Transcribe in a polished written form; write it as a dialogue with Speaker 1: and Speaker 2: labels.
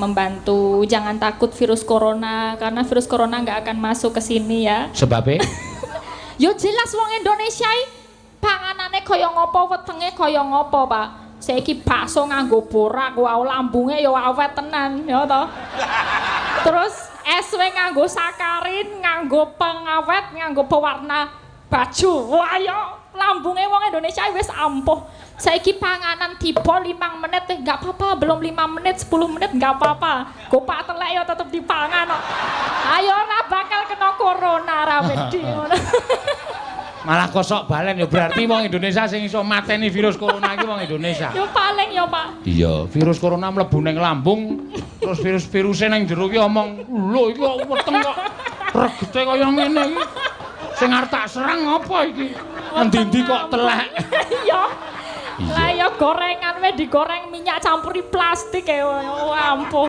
Speaker 1: membantu. Jangan takut virus corona karena virus corona nggak akan masuk ke sini ya.
Speaker 2: Sebabnya?
Speaker 1: Yo jelas wong Indonesia panganane kaya ngopo, wetenge kaya ngopo, Pak. Saiki bakso nganggo borak, wae lambunge ya awet tenan, ya toh. Terus es nganggo sakarin, nganggo pengawet, nganggo pewarna baju. Wah ya lambunge wong Indonesia wis ampuh. Saiki panganan tiba 5 menit enggak apa-apa, belum 5 menit, 10 menit enggak apa-apa. Gopak telek ya tetep dipangan kok. Ayo ora bakal kena corona ra wedi ngono.
Speaker 2: Malah kosok balen ya berarti wong Indonesia sing iso mateni virus corona iki wong Indonesia.
Speaker 1: Yo paling ya, Pak.
Speaker 2: Iya, virus corona mlebu ning lambung, terus virus-viruse ning jero ki omong, "Lho iki kok weteng kok regete kaya ngene iki. Sing arep tak serang apa iki? Endi-endi kok telek."
Speaker 1: Iya. Lah ya gorengan wis digoreng minyak campuri plastik ya ampuh.